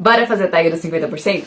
Bora fazer a tag dos 50%?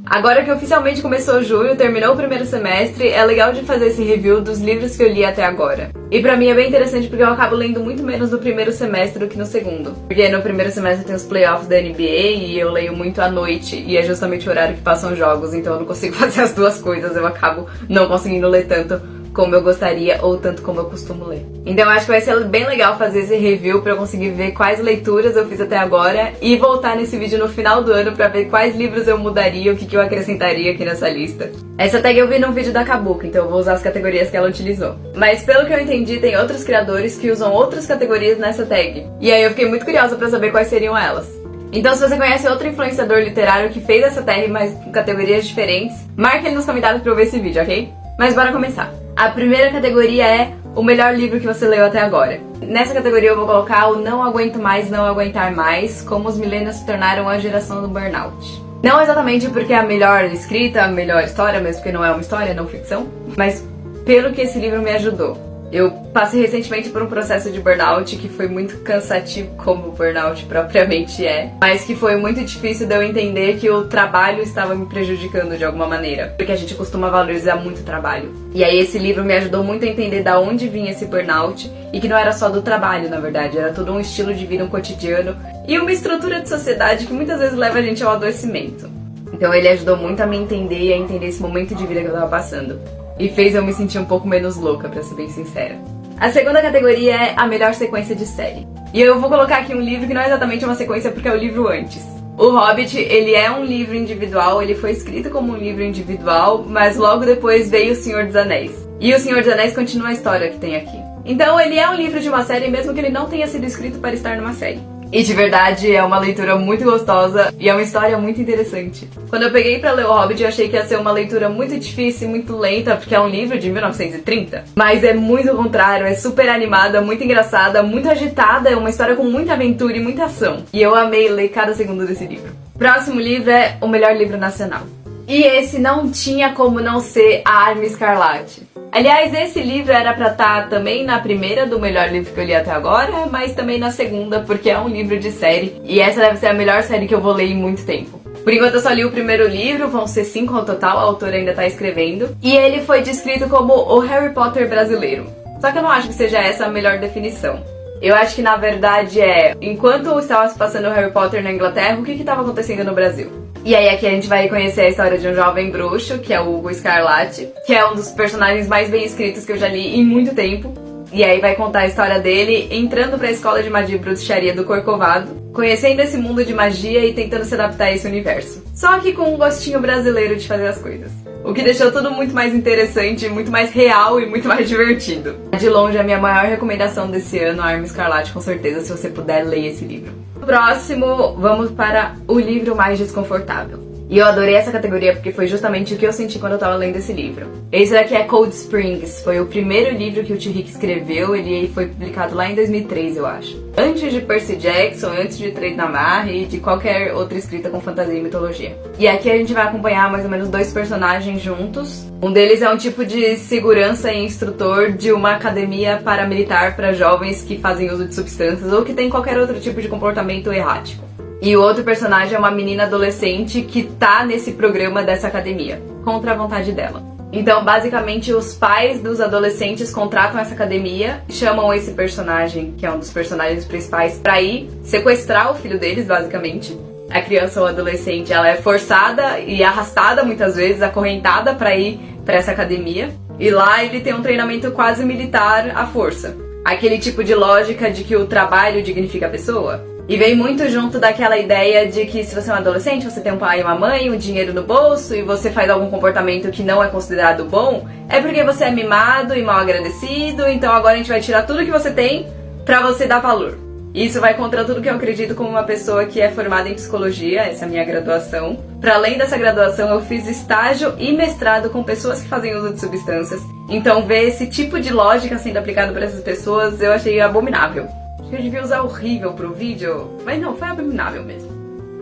Agora que oficialmente começou junho, terminou o primeiro semestre, é legal de fazer esse review dos livros que eu li até agora. E pra mim é bem interessante porque eu acabo lendo muito menos no primeiro semestre do que no segundo. Porque no primeiro semestre tem os playoffs da NBA e eu leio muito à noite, e é justamente o horário que passam jogos, então eu não consigo fazer as duas coisas, eu acabo não conseguindo ler tanto como eu gostaria ou tanto como eu costumo ler. Então eu acho que vai ser bem legal fazer esse review pra eu conseguir ver quais leituras eu fiz até agora e voltar nesse vídeo no final do ano pra ver quais livros eu mudaria, o que eu acrescentaria aqui nessa lista. Essa tag eu vi num vídeo da Kabuka, então eu vou usar as categorias que ela utilizou. Mas pelo que eu entendi, tem outros criadores que usam outras categorias nessa tag. E aí eu fiquei muito curiosa pra saber quais seriam elas. Então se você conhece outro influenciador literário que fez essa tag, mas com categorias diferentes, marque ele nos comentários pra eu ver esse vídeo, ok? Mas bora começar. A primeira categoria é o melhor livro que você leu até agora. Nessa categoria eu vou colocar o Não Aguento Mais, Não Aguentar Mais, como os millennials se tornaram a geração do burnout. Não exatamente porque é a melhor escrita, a melhor história, mesmo porque não é uma história, não ficção, mas pelo que esse livro me ajudou. Eu passei recentemente por um processo de burnout que foi muito cansativo, como o burnout propriamente é, mas que foi muito difícil de eu entender que o trabalho estava me prejudicando de alguma maneira, porque a gente costuma valorizar muito o trabalho. E aí esse livro me ajudou muito a entender da onde vinha esse burnout e que não era só do trabalho, na verdade, era todo um estilo de vida, um cotidiano e uma estrutura de sociedade que muitas vezes leva a gente ao adoecimento. Então ele ajudou muito a me entender e a entender esse momento de vida que eu tava passando. E fez eu me sentir um pouco menos louca, pra ser bem sincera. A segunda categoria é a melhor sequência de série. E eu vou colocar aqui um livro que não é exatamente uma sequência porque é o livro antes. O Hobbit, ele é um livro individual, ele foi escrito como um livro individual, mas logo depois veio O Senhor dos Anéis. E O Senhor dos Anéis continua a história que tem aqui. Então ele é um livro de uma série, mesmo que ele não tenha sido escrito para estar numa série. E de verdade é uma leitura muito gostosa e é uma história muito interessante. Quando eu peguei pra ler o Hobbit eu achei que ia ser uma leitura muito difícil, muito lenta, porque é um livro de 1930. Mas é muito o contrário, é super animada, muito engraçada, muito agitada, é uma história com muita aventura e muita ação. E eu amei ler cada segundo desse livro. Próximo livro é O Melhor Livro Nacional. E esse não tinha como não ser A Arma Escarlate. Aliás, esse livro era pra estar também na primeira do melhor livro que eu li até agora, mas também na segunda, porque é um livro de série, e essa deve ser a melhor série que eu vou ler em muito tempo. Por enquanto eu só li o primeiro livro, vão ser 5 ao total, a autora ainda tá escrevendo, e ele foi descrito como o Harry Potter brasileiro. Só que eu não acho que seja essa a melhor definição. Eu acho que na verdade enquanto estava se passando o Harry Potter na Inglaterra, o que estava acontecendo no Brasil? E aí aqui a gente vai conhecer a história de um jovem bruxo, que é o Hugo Escarlate, que é um dos personagens mais bem escritos que eu já li em muito tempo. E aí vai contar a história dele entrando pra escola de magia e bruxaria do Corcovado, conhecendo esse mundo de magia e tentando se adaptar a esse universo. Só que com um gostinho brasileiro de fazer as coisas. O que deixou tudo muito mais interessante, muito mais real e muito mais divertido. De longe, a minha maior recomendação desse ano, A Arma Escarlate, com certeza, se você puder ler esse livro. Próximo, vamos para o livro mais desconfortável. E eu adorei essa categoria porque foi justamente o que eu senti quando eu tava lendo esse livro. Esse daqui é Cold Springs, foi o primeiro livro que o Tio Rick escreveu, ele foi publicado lá em 2003, eu acho. Antes de Percy Jackson, antes de Trade Namar e de qualquer outra escrita com fantasia e mitologia. E aqui a gente vai acompanhar mais ou menos 2 personagens juntos. Um deles é um tipo de segurança e instrutor de uma academia paramilitar para jovens que fazem uso de substâncias ou que tem qualquer outro tipo de comportamento errático. E o outro personagem é uma menina adolescente que tá nesse programa dessa academia, contra a vontade dela. Então, basicamente, os pais dos adolescentes contratam essa academia, chamam esse personagem, que é um dos personagens principais, pra ir sequestrar o filho deles, basicamente. A criança ou adolescente, ela é forçada e arrastada, muitas vezes, acorrentada pra ir pra essa academia. E lá ele tem um treinamento quase militar à força. Aquele tipo de lógica de que o trabalho dignifica a pessoa. E vem muito junto daquela ideia de que se você é um adolescente, você tem um pai e uma mãe, um dinheiro no bolso e você faz algum comportamento que não é considerado bom, é porque você é mimado e mal agradecido, então agora a gente vai tirar tudo que você tem pra você dar valor. Isso vai contra tudo que eu acredito como uma pessoa que é formada em psicologia, essa é a minha graduação. Para além dessa graduação, eu fiz estágio e mestrado com pessoas que fazem uso de substâncias. Então ver esse tipo de lógica sendo aplicado para essas pessoas eu achei abominável. Acho que eu devia usar horrível pro vídeo, mas não, foi abominável mesmo.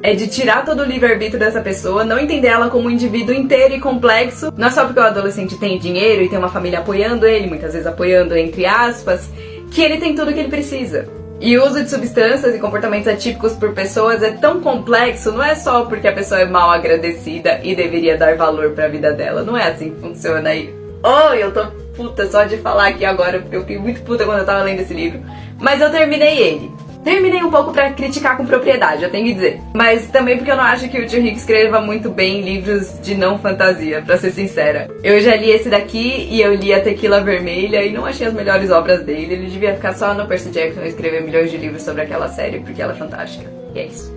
É de tirar todo o livre-arbítrio dessa pessoa, não entender ela como um indivíduo inteiro e complexo. Não é só porque o adolescente tem dinheiro e tem uma família apoiando ele, muitas vezes apoiando entre aspas, que ele tem tudo o que ele precisa. E o uso de substâncias e comportamentos atípicos por pessoas é tão complexo, não é só porque a pessoa é mal agradecida e deveria dar valor pra vida dela. Não é assim que funciona aí. Oh, eu tô puta só de falar aqui agora, porque eu fiquei muito puta quando eu tava lendo esse livro. Mas eu terminei ele. Terminei um pouco pra criticar com propriedade, eu tenho que dizer. Mas também porque eu não acho que o Tio Rick escreva muito bem livros de não fantasia, pra ser sincera. Eu já li esse daqui e eu li a Tequila Vermelha e não achei as melhores obras dele. Ele devia ficar só no Percy Jackson e escrever milhões de livros sobre aquela série, porque ela é fantástica. E é isso.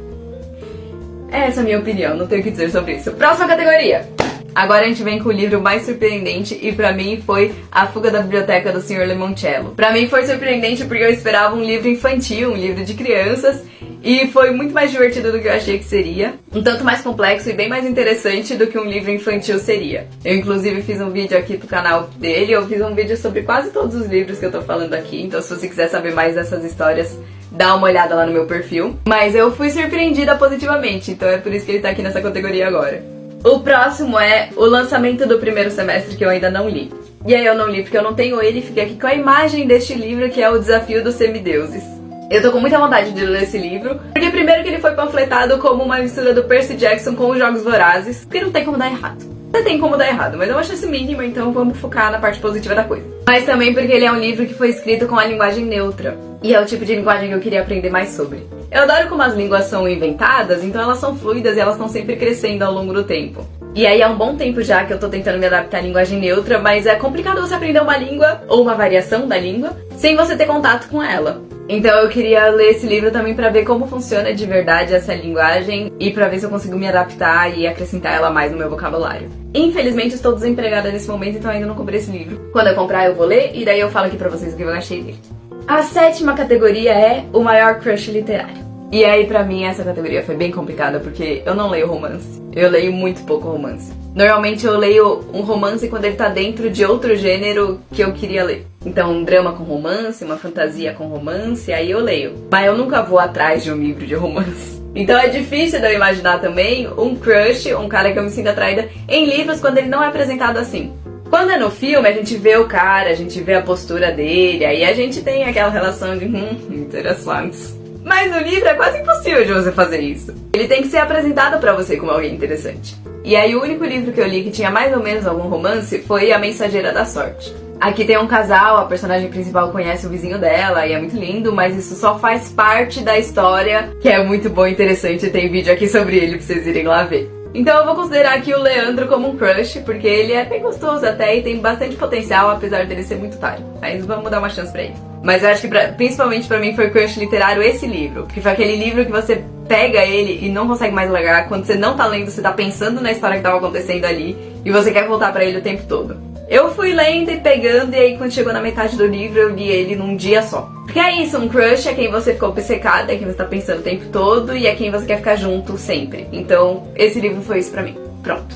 Essa é a minha opinião, não tenho o que dizer sobre isso. Próxima categoria! Agora a gente vem com o livro mais surpreendente e pra mim foi A Fuga da Biblioteca do Sr. Limoncello. Pra mim foi surpreendente porque eu esperava um livro infantil, um livro de crianças, e foi muito mais divertido do que eu achei que seria. Um tanto mais complexo e bem mais interessante do que um livro infantil seria. Eu inclusive fiz um vídeo aqui pro canal dele, eu fiz um vídeo sobre quase todos os livros que eu tô falando aqui, então se você quiser saber mais dessas histórias, dá uma olhada lá no meu perfil. Mas eu fui surpreendida positivamente, então é por isso que ele tá aqui nessa categoria agora. O próximo é o lançamento do primeiro semestre, que eu ainda não li. E aí eu não li porque eu não tenho ele e fiquei aqui com a imagem deste livro, que é O Desafio dos Semideuses. Eu tô com muita vontade de ler esse livro, porque primeiro que ele foi panfletado como uma mistura do Percy Jackson com os Jogos Vorazes, porque não tem como dar errado. Não tem como dar errado, mas eu acho isso mínimo, então vamos focar na parte positiva da coisa. Mas também porque ele é um livro que foi escrito com a linguagem neutra, e é o tipo de linguagem que eu queria aprender mais sobre. Eu adoro como as línguas são inventadas, então elas são fluidas e elas estão sempre crescendo ao longo do tempo. E aí há um bom tempo já que eu tô tentando me adaptar à linguagem neutra, mas é complicado você aprender uma língua, ou uma variação da língua, sem você ter contato com ela. Então eu queria ler esse livro também pra ver como funciona de verdade essa linguagem e pra ver se eu consigo me adaptar e acrescentar ela mais no meu vocabulário. Infelizmente estou desempregada nesse momento, então ainda não comprei esse livro. Quando eu comprar eu vou ler e daí eu falo aqui pra vocês o que eu achei dele. A sétima categoria é o maior crush literário. E aí pra mim essa categoria foi bem complicada porque eu não leio romance. Eu leio muito pouco romance. Normalmente eu leio um romance quando ele tá dentro de outro gênero que eu queria ler. Então um drama com romance, uma fantasia com romance, aí eu leio. Mas eu nunca vou atrás de um livro de romance. Então é difícil de eu imaginar também um crush, um cara que eu me sinto atraída em livros quando ele não é apresentado assim. Quando é no filme, a gente vê o cara, a gente vê a postura dele, aí a gente tem aquela relação de interessantes. Mas no livro é quase impossível de você fazer isso. Ele tem que ser apresentado pra você como alguém interessante. E aí o único livro que eu li que tinha mais ou menos algum romance foi A Mensageira da Sorte. Aqui tem um casal, a personagem principal conhece o vizinho dela e é muito lindo, mas isso só faz parte da história, que é muito bom e interessante, tem vídeo aqui sobre ele pra vocês irem lá ver. Então eu vou considerar aqui o Leandro como um crush, porque ele é bem gostoso até e tem bastante potencial, apesar dele ser muito otário. Mas vamos dar uma chance pra ele. Mas eu acho que principalmente pra mim foi crush literário esse livro, porque foi aquele livro que você pega ele e não consegue mais largar. Quando você não tá lendo, você tá pensando na história que tava acontecendo ali e você quer voltar pra ele o tempo todo. Eu fui lendo e pegando, e aí quando chegou na metade do livro eu li ele num dia só. Porque é isso, um crush é quem você ficou obcecada, é quem você tá pensando o tempo todo e é quem você quer ficar junto sempre. Então esse livro foi isso pra mim. Pronto.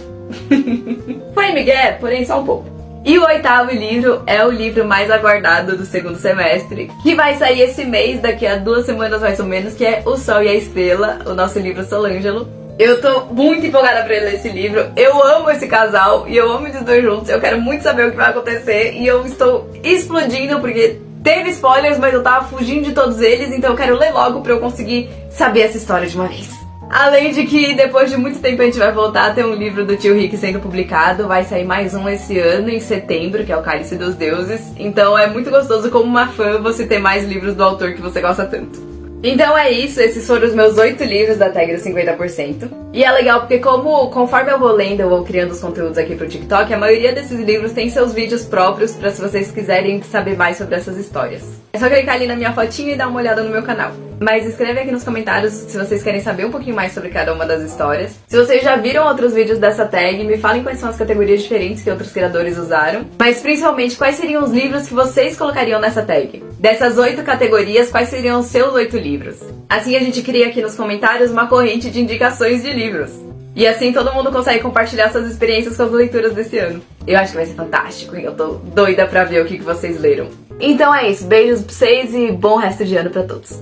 Foi Miguel, porém só um pouco. E o oitavo livro é o livro mais aguardado do segundo semestre, que vai sair esse mês, daqui a 2 semanas mais ou menos, que é O Sol e a Estrela, o nosso livro Solângelo. Eu tô muito empolgada pra ler esse livro, eu amo esse casal e eu amo eles dois juntos, eu quero muito saber o que vai acontecer e eu estou explodindo porque teve spoilers, mas eu tava fugindo de todos eles, então eu quero ler logo pra eu conseguir saber essa história de uma vez. Além de que depois de muito tempo a gente vai voltar a ter um livro do Tio Rick sendo publicado, vai sair mais um esse ano, em setembro, que é o Cálice dos Deuses. Então é muito gostoso como uma fã você ter mais livros do autor que você gosta tanto. Então é isso, esses foram os meus 8 livros da tag do 50%. E é legal porque conforme eu vou lendo, eu vou criando os conteúdos aqui pro TikTok, a maioria desses livros tem seus vídeos próprios pra se vocês quiserem saber mais sobre essas histórias. É só clicar ali na minha fotinha e dar uma olhada no meu canal. Mas escreve aqui nos comentários se vocês querem saber um pouquinho mais sobre cada uma das histórias. Se vocês já viram outros vídeos dessa tag, me falem quais são as categorias diferentes que outros criadores usaram. Mas principalmente, quais seriam os livros que vocês colocariam nessa tag? Dessas 8 categorias, quais seriam os seus 8 livros? Assim a gente cria aqui nos comentários uma corrente de indicações de livros. E assim todo mundo consegue compartilhar suas experiências com as leituras desse ano. Eu acho que vai ser fantástico e eu tô doida pra ver o que vocês leram. Então é isso, beijos pra vocês e bom resto de ano pra todos.